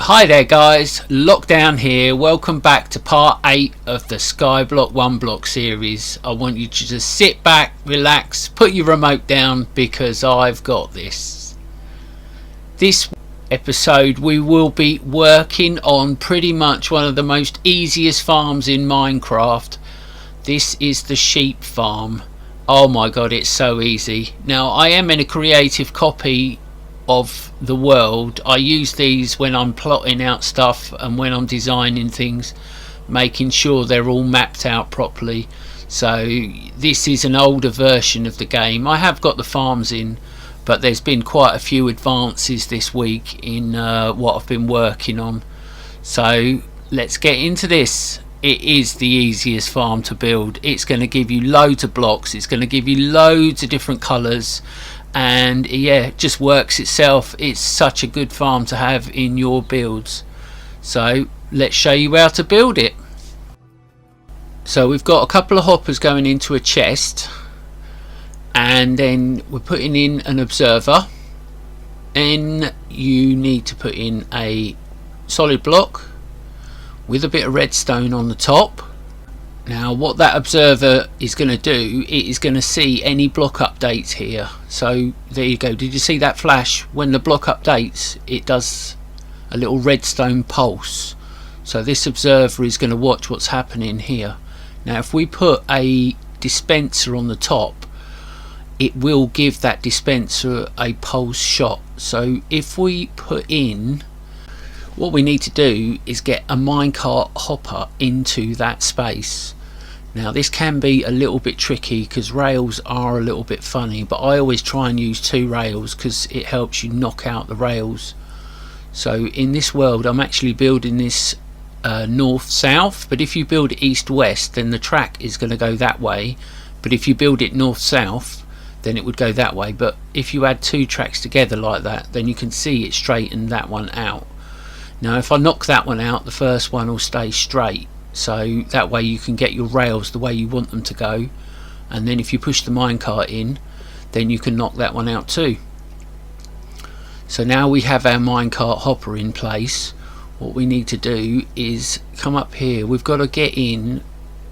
Hi there guys, Lockdown here. Welcome back to part 8 of the Skyblock 1 block series. I want you to just sit back, relax, put your remote down because I've got this. This episode we will be working on pretty much one of the most easiest farms in Minecraft. This is the sheep farm. Oh my god, it's so easy. Now I am in a creative copy of the world. I use these when I'm plotting out stuff and when I'm designing things, making sure they're all mapped out properly. So this is an older version of the game. I have got the farms in, but there's been quite a few advances this week in what I've been working on. So let's get into this. It is the easiest farm to build. It's going to give you loads of blocks, it's going to give you loads of different colours, and yeah, it just works itself. It's such a good farm to have in your builds. So let's show you how to build it. So we've got a couple of hoppers going into a chest, and then we're putting in an observer, and you need to put in a solid block with a bit of redstone on the top. Now what that observer is going to do, it is going to see any block updates here. So there you go, did you see that flash? When the block updates, it does a little redstone pulse. So this observer is going to watch what's happening here. Now if we put a dispenser on the top, it will give that dispenser a pulse shot. So if we put in, what we need to do is get a minecart hopper into that space. Now this can be a little bit tricky because rails are a little bit funny, but I always try and use 2 rails because it helps you knock out the rails. So in this world I'm actually building this north-south, but if you build it east-west then the track is going to go that way, but if you build it north-south then it would go that way. But if you add 2 tracks together like that, then you can see it straighten that one out. Now if I knock that one out, the first one will stay straight, so that way you can get your rails the way you want them to go, and then if you push the minecart in then you can knock that one out too. So now we have our minecart hopper in place. What we need to do is come up here. We've got to get in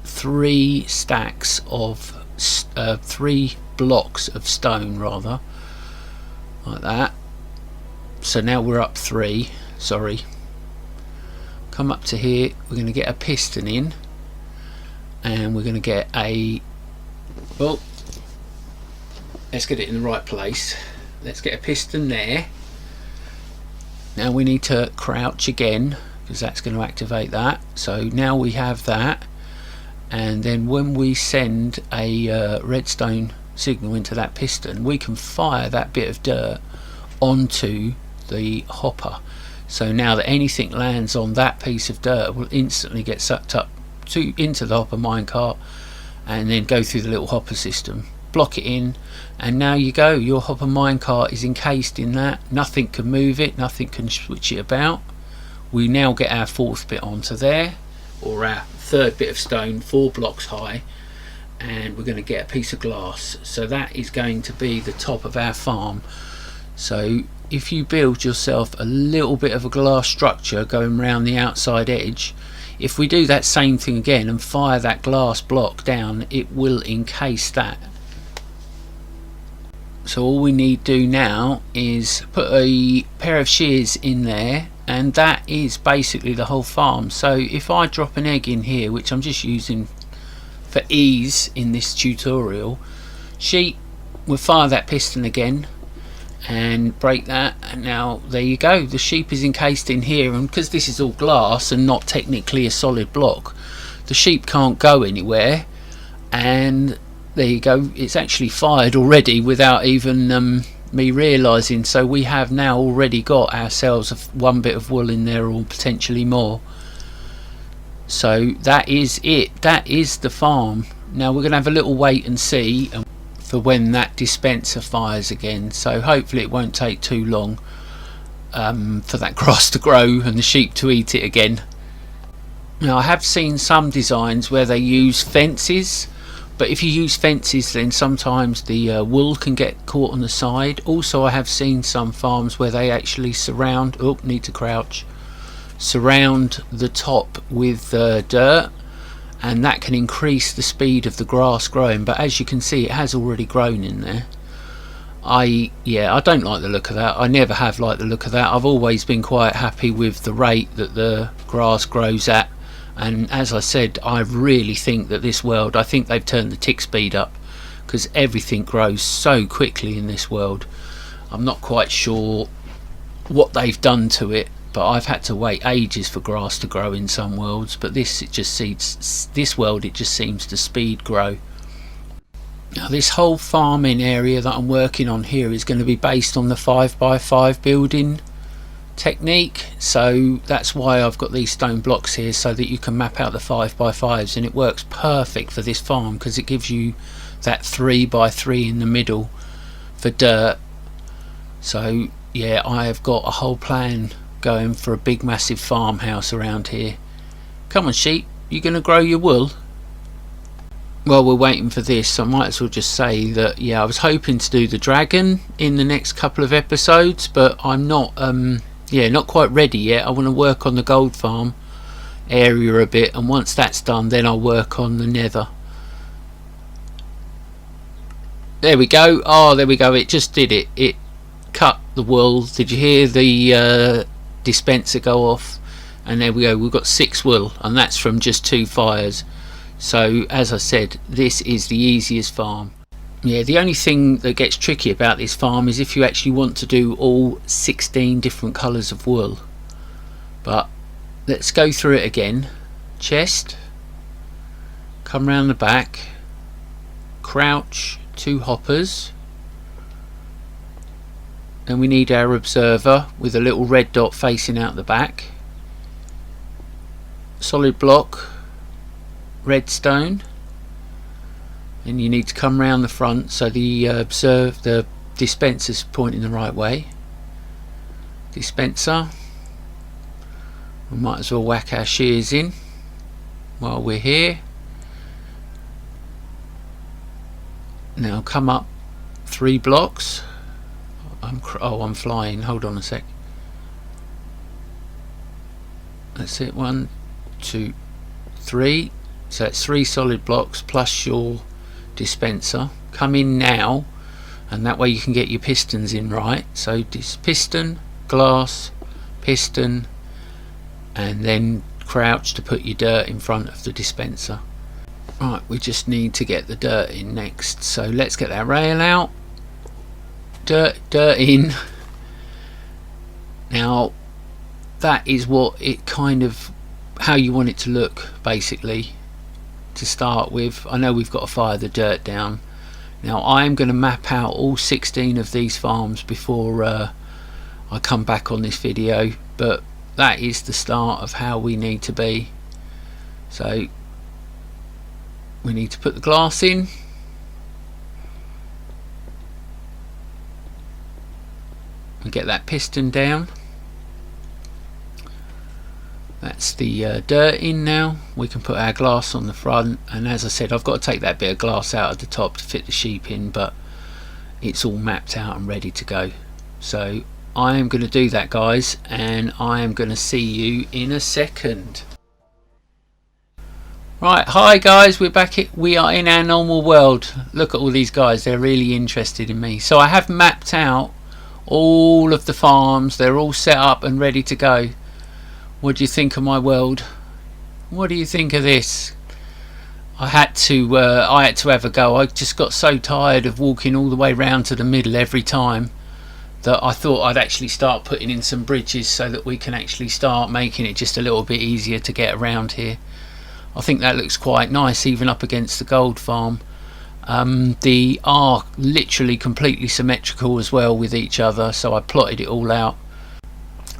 3 stacks of 3 blocks of stone rather, like that. So now we're up 3, sorry. Come up to here, we're going to get a piston in, and we're going to get a, well, let's get it in the right place. Let's get a piston there. Now we need to crouch again because that's going to activate that. So now we have that, and then when we send a redstone signal into that piston, we can fire that bit of dirt onto the hopper. So now that anything lands on that piece of dirt will instantly get sucked up into the hopper minecart and then go through the little hopper system, block it in, and now you go, your hopper minecart is encased in that. Nothing can move it, nothing can switch it about. We now get our 4th bit onto there, or our 3rd bit of stone, 4 blocks high, and we're going to get a piece of glass. So that is going to be the top of our farm. So if you build yourself a little bit of a glass structure going around the outside edge, if we do that same thing again and fire that glass block down, it will encase that. So all we need to do now is put a pair of shears in there, and that is basically the whole farm. So if I drop an egg in here, which I'm just using for ease in this tutorial, sheep, we'll fire that piston again and break that, and now there you go, the sheep is encased in here, and because this is all glass and not technically a solid block, the sheep can't go anywhere, and there you go, it's actually fired already without even me realizing. So we have now already got ourselves 1 bit of wool in there, or potentially more. So that is it, that is the farm. Now we're gonna have a little wait and see for when that dispenser fires again, so hopefully it won't take too long for that grass to grow and the sheep to eat it again. Now I have seen some designs where they use fences, but if you use fences then sometimes the wool can get caught on the side. Also I have seen some farms where they actually surround, oh, need to crouch, surround the top with dirt, and that can increase the speed of the grass growing. But as you can see, it has already grown in there. I don't like the look of that. I never have liked the look of that. I've always been quite happy with the rate that the grass grows at, and as I said, I really think that this world, I think they've turned the tick speed up, because everything grows so quickly in this world. I'm not quite sure what they've done to it, but I've had to wait ages for grass to grow in some worlds, but this world it just seems to speed grow. Now this whole farming area that I'm working on here is going to be based on the 5x5 building technique, so that's why I've got these stone blocks here, so that you can map out the 5x5s, and it works perfect for this farm because it gives you that 3x3 in the middle for dirt. So yeah, I have got a whole plan going for a big massive farmhouse around here. Come on sheep, you gonna grow your wool? Well, we're waiting for this, I might as well just say that yeah, I was hoping to do the dragon in the next couple of episodes, but I'm not not quite ready yet. I want to work on the gold farm area a bit, and once that's done then I'll work on the nether. There we go. Oh, there we go, it just did it. It cut the wool. Did you hear the dispenser go off? And there we go, we've got 6 wool, and that's from just 2 fires. So as I said, this is the easiest farm. Yeah, the only thing that gets tricky about this farm is if you actually want to do all 16 different colours of wool. But let's go through it again. Chest, come round the back, crouch, 2 hoppers, then we need our observer with a little red dot facing out the back, solid block, redstone, and you need to come round the front so the dispenser's pointing the right way. Dispenser, we might as well whack our shears in while we're here. Now come up 3 blocks. I'm flying, hold on a sec. That's it, 1, 2, 3. So it's 3 solid blocks plus your dispenser. Come in now, and that way you can get your pistons in right. So this piston, glass, piston, and then crouch to put your dirt in front of the dispenser. Right, we just need to get the dirt in next, so let's get that rail out. Dirt in. Now that is what it kind of, how you want it to look basically to start with. I know we've got to fire the dirt down. Now I'm going to map out all 16 of these farms before I come back on this video, but that is the start of how we need to be. So we need to put the glass in, and get that piston down. That's the dirt in now. We can put our glass on the front, and as I said, I've got to take that bit of glass out at the top to fit the sheep in, but it's all mapped out and ready to go. So I am going to do that, guys, and I am going to see you in a second. Right, hi guys, we're back. We are in our normal world. Look at all these guys, they're really interested in me. So I have mapped out all of the farms. They're all set up and ready to go. What do you think of my world? What do you think of this? I had to have a go. I just got so tired of walking all the way round to the middle every time that I thought I'd actually start putting in some bridges so that we can actually start making it just a little bit easier to get around here. I think that looks quite nice, even up against the gold farm. They are literally completely symmetrical as well with each other, so I plotted it all out.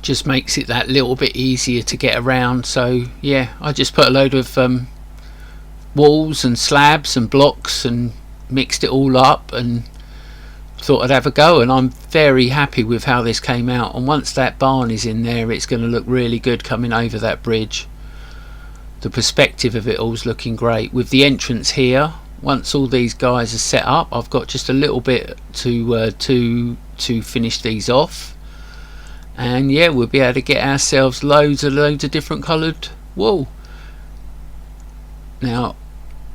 Just makes it that little bit easier to get around. So yeah, I just put a load of walls and slabs and blocks and mixed it all up and thought I'd have a go, and I'm very happy with how this came out. And once that barn is in there, it's going to look really good coming over that bridge. The perspective of it all is looking great. With the entrance here, once all these guys are set up, I've got just a little bit to finish these off, and yeah, we'll be able to get ourselves loads of different coloured wool. Now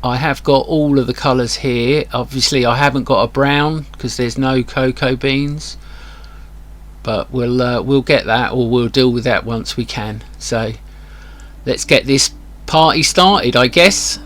I have got all of the colours here. Obviously I haven't got a brown because there's no cocoa beans, but we'll get that, or we'll deal with that once we can. So let's get this party started, I guess.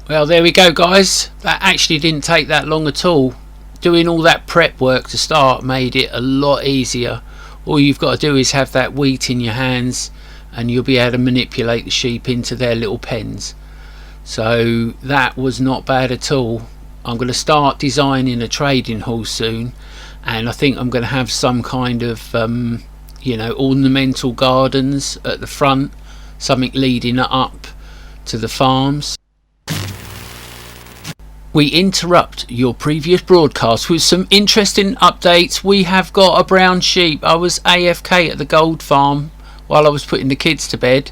Well, there we go, guys. That actually didn't take that long at all. Doing all that prep work to start made it a lot easier. All you've got to do is have that wheat in your hands and you'll be able to manipulate the sheep into their little pens. So that was not bad at all. I'm going to start designing a trading hall soon, and I think I'm going to have some kind of ornamental gardens at the front, something leading up to the farms. We interrupt your previous broadcast with some interesting updates. We have got a brown sheep. I was AFK at the gold farm while I was putting the kids to bed,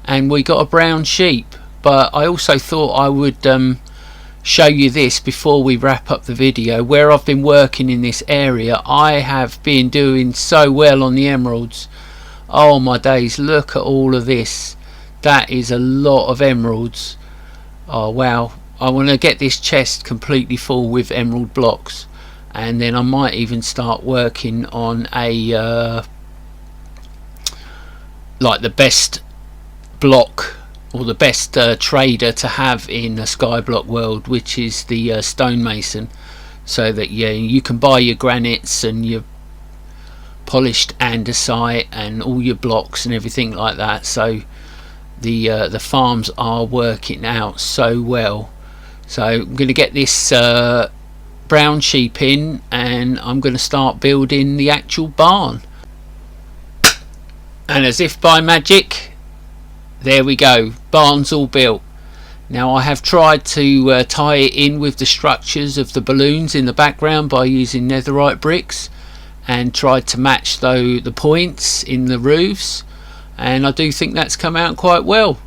and we got a brown sheep. But I also thought I would show you this before we wrap up the video. Where I've been working in this area, I have been doing so well on the emeralds. Oh my days, look at all of this. That is a lot of emeralds. Oh wow. I want to get this chest completely full with emerald blocks, and then I might even start working on a like the best block or the best trader to have in the Skyblock world, which is the stonemason, so that you can buy your granites and your polished andesite and all your blocks and everything like that. So the farms are working out so well. So I'm going to get this brown sheep in, and I'm going to start building the actual barn. And as if by magic, there we go, barn's all built. Now I have tried to tie it in with the structures of the balloons in the background by using netherite bricks, and tried to match the points in the roofs, and I do think that's come out quite well.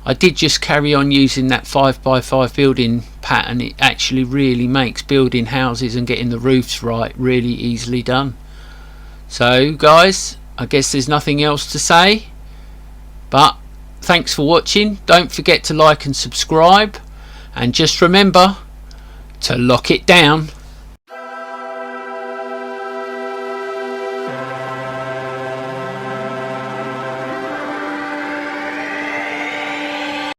I did just carry on using that 5x5 building pattern. It actually really makes building houses and getting the roofs right really easily done. So guys, I guess there's nothing else to say, but thanks for watching. Don't forget to like and subscribe, and just remember to lock it down.